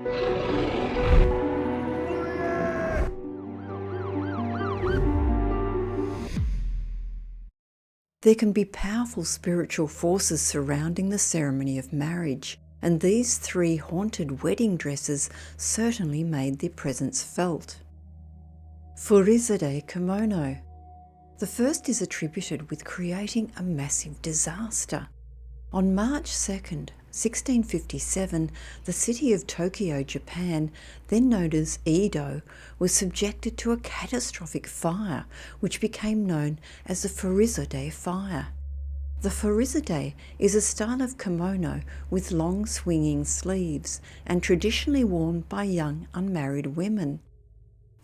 There can be powerful spiritual forces surrounding the ceremony of marriage, and these 3 haunted wedding dresses certainly made their presence felt. FURISODE kimono. The first is attributed with creating a massive disaster. On March 2nd, 1657, the city of Tokyo, Japan, then known as Edo, was subjected to a catastrophic fire which became known as the FURISODE fire. The FURISODE is a style of kimono with long swinging sleeves and traditionally worn by young unmarried women.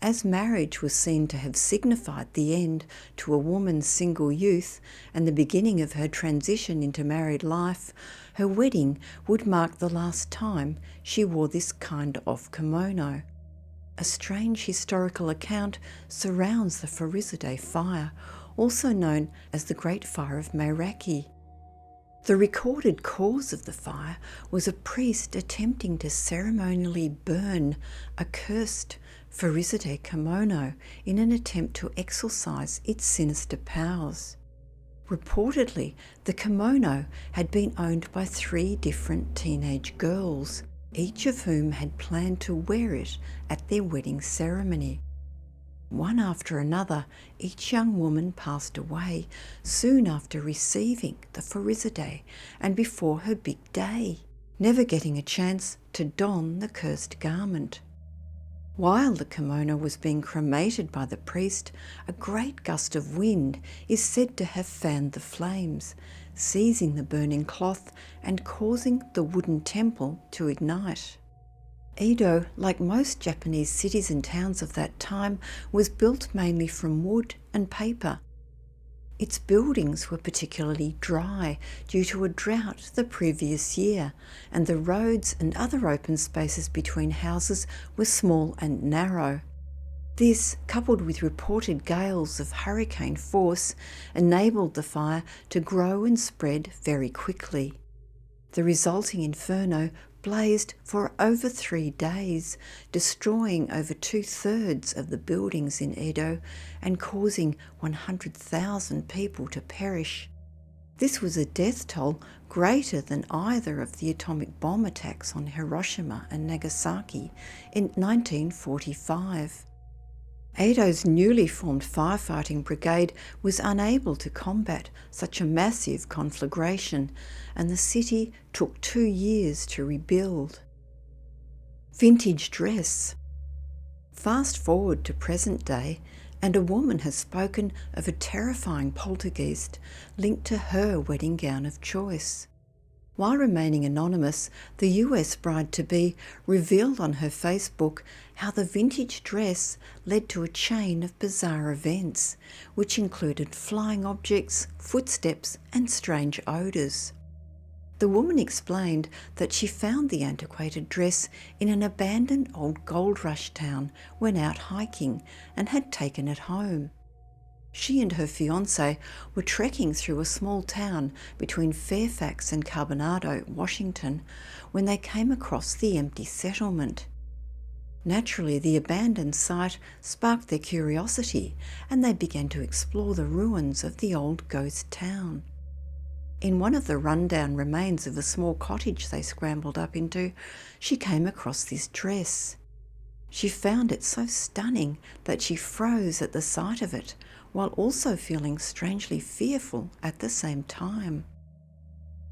As marriage was seen to have signified the end to a woman's single youth and the beginning of her transition into married life, her wedding would mark the last time she wore this kind of kimono. A strange historical account surrounds the FURISODE fire, also known as the Great Fire of Meiraki. The recorded cause of the fire was a priest attempting to ceremonially burn a cursed FURISODE kimono in an attempt to exorcise its sinister powers. Reportedly, the kimono had been owned by 3 different teenage girls, each of whom had planned to wear it at their wedding ceremony. One after another, each young woman passed away soon after receiving the FURISODE and before her big day, never getting a chance to don the cursed garment. While the kimono was being cremated by the priest, a great gust of wind is said to have fanned the flames, seizing the burning cloth and causing the wooden temple to ignite. Edo, like most Japanese cities and towns of that time, was built mainly from wood and paper. Its buildings were particularly dry due to a drought the previous year, and the roads and other open spaces between houses were small and narrow. This, coupled with reported gales of hurricane force, enabled the fire to grow and spread very quickly. The resulting inferno blazed for over 3 days, destroying over 2/3 of the buildings in Edo and causing 100,000 people to perish. This was a death toll greater than either of the atomic bomb attacks on Hiroshima and Nagasaki in 1945. Edo's newly formed firefighting brigade was unable to combat such a massive conflagration, and the city took 2 years to rebuild. Vintage dress. Fast forward to present day, and a woman has spoken of a terrifying poltergeist linked to her wedding gown of choice. While remaining anonymous, the US bride-to-be revealed on her Facebook how the vintage dress led to a chain of bizarre events, which included flying objects, footsteps, and strange odours. The woman explained that she found the antiquated dress in an abandoned old gold rush town when out hiking and had taken it home. She and her fiancé were trekking through a small town between Fairfax and Carbonado, Washington, when they came across the empty settlement. Naturally, the abandoned site sparked their curiosity, and they began to explore the ruins of the old ghost town. In one of the rundown remains of a small cottage they scrambled up into, she came across this dress. She found it so stunning that she froze at the sight of it, while also feeling strangely fearful at the same time.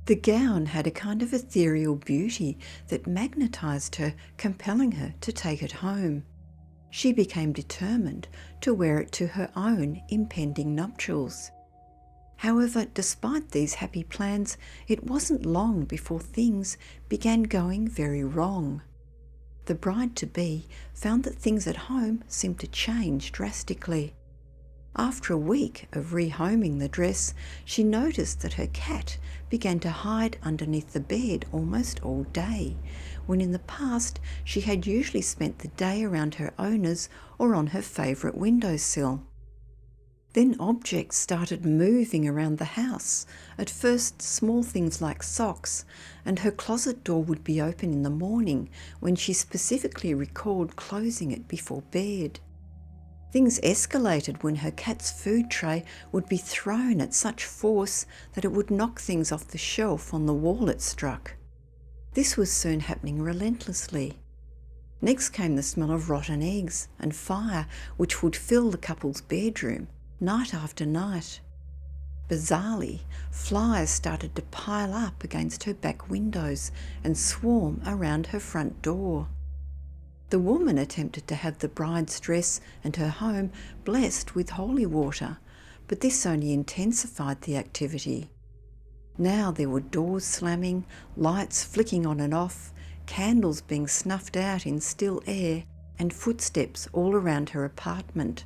The gown had a kind of ethereal beauty that magnetised her, compelling her to take it home. She became determined to wear it to her own impending nuptials. However, despite these happy plans, it wasn't long before things began going very wrong. The bride-to-be found that things at home seemed to change drastically. After a week of rehoming the dress, she noticed that her cat began to hide underneath the bed almost all day, when in the past she had usually spent the day around her owners or on her favourite windowsill. Then objects started moving around the house, at first small things like socks, and her closet door would be open in the morning when she specifically recalled closing it before bed. Things escalated when her cat's food tray would be thrown at such force that it would knock things off the shelf on the wall it struck. This was soon happening relentlessly. Next came the smell of rotten eggs and fire, which would fill the couple's bedroom, night after night. Bizarrely, flies started to pile up against her back windows and swarm around her front door. The woman attempted to have the bride's dress and her home blessed with holy water, but this only intensified the activity. Now there were doors slamming, lights flicking on and off, candles being snuffed out in still air, and footsteps all around her apartment.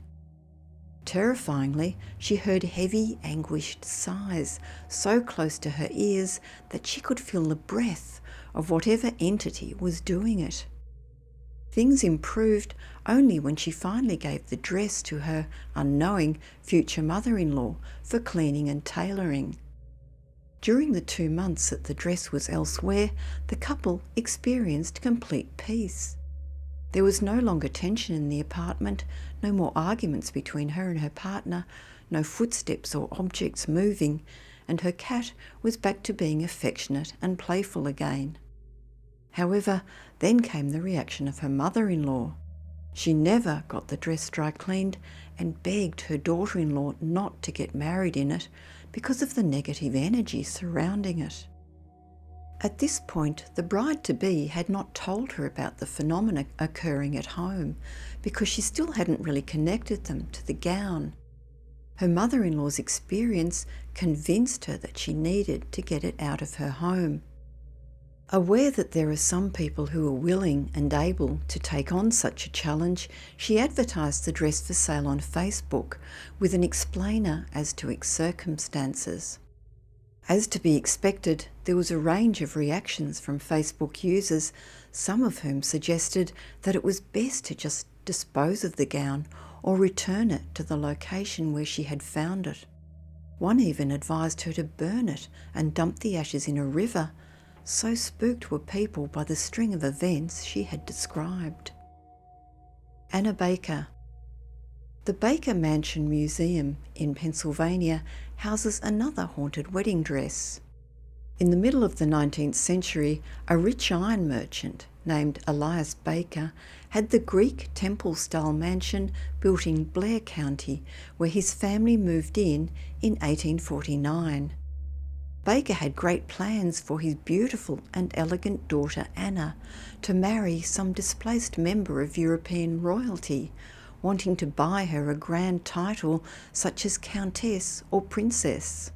Terrifyingly, she heard heavy, anguished sighs so close to her ears that she could feel the breath of whatever entity was doing it. Things improved only when she finally gave the dress to her unknowing future mother-in-law for cleaning and tailoring. During the 2 months that the dress was elsewhere, the couple experienced complete peace. There was no longer tension in the apartment, no more arguments between her and her partner, no footsteps or objects moving, and her cat was back to being affectionate and playful again. However, then came the reaction of her mother-in-law. She never got the dress dry cleaned and begged her daughter-in-law not to get married in it because of the negative energy surrounding it. At this point, the bride-to-be had not told her about the phenomena occurring at home because she still hadn't really connected them to the gown. Her mother-in-law's experience convinced her that she needed to get it out of her home. Aware that there are some people who are willing and able to take on such a challenge, she advertised the dress for sale on Facebook with an explainer as to its circumstances. As to be expected, there was a range of reactions from Facebook users, some of whom suggested that it was best to just dispose of the gown or return it to the location where she had found it. One even advised her to burn it and dump the ashes in a river. So spooked were people by the string of events she had described. Anna Baker. The Baker Mansion Museum in Pennsylvania houses another haunted wedding dress. In the middle of the 19th century, a rich iron merchant named Elias Baker had the Greek temple-style mansion built in Blair County, where his family moved in 1849. Baker had great plans for his beautiful and elegant daughter Anna to marry some displaced member of European royalty, wanting to buy her a grand title such as Countess or Princess.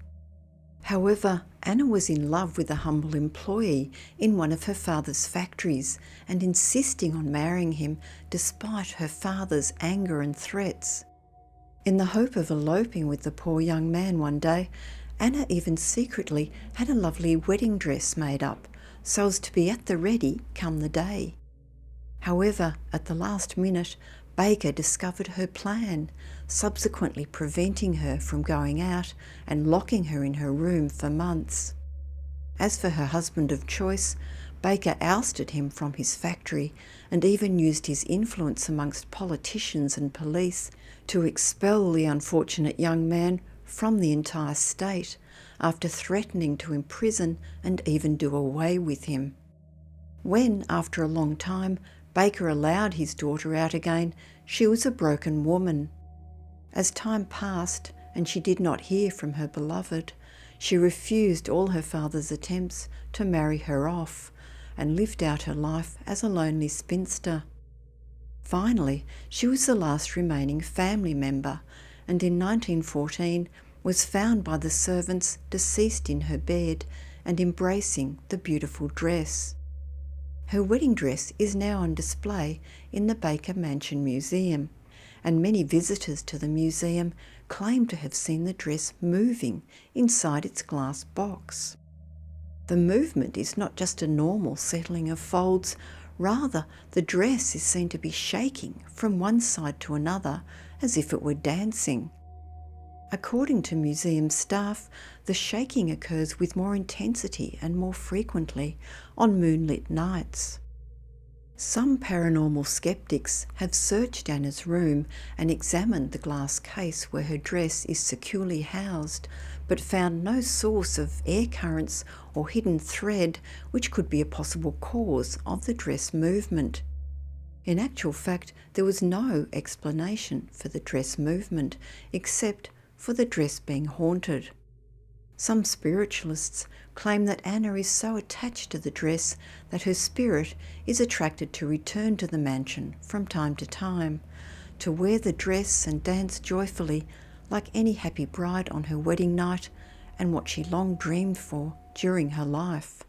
However, Anna was in love with a humble employee in one of her father's factories and insisting on marrying him despite her father's anger and threats. In the hope of eloping with the poor young man one day, Anna even secretly had a lovely wedding dress made up, so as to be at the ready come the day. However, at the last minute, Baker discovered her plan, subsequently preventing her from going out and locking her in her room for months. As for her husband of choice, Baker ousted him from his factory and even used his influence amongst politicians and police to expel the unfortunate young man from the entire state after threatening to imprison and even do away with him. When, after a long time, Baker allowed his daughter out again, she was a broken woman. As time passed and she did not hear from her beloved, she refused all her father's attempts to marry her off and lived out her life as a lonely spinster. Finally, she was the last remaining family member, and in 1914 was found by the servants deceased in her bed and embracing the beautiful dress. Her wedding dress is now on display in the Baker Mansion Museum, and many visitors to the museum claim to have seen the dress moving inside its glass box. The movement is not just a normal settling of folds, rather the dress is seen to be shaking from one side to another as if it were dancing. According to museum staff, the shaking occurs with more intensity and more frequently on moonlit nights. Some paranormal skeptics have searched Anna's room and examined the glass case where her dress is securely housed, but found no source of air currents or hidden thread which could be a possible cause of the dress movement. In actual fact, there was no explanation for the dress movement except for the dress being haunted. Some spiritualists claim that Anna is so attached to the dress that her spirit is attracted to return to the mansion from time to time, to wear the dress and dance joyfully like any happy bride on her wedding night and what she long dreamed for during her life.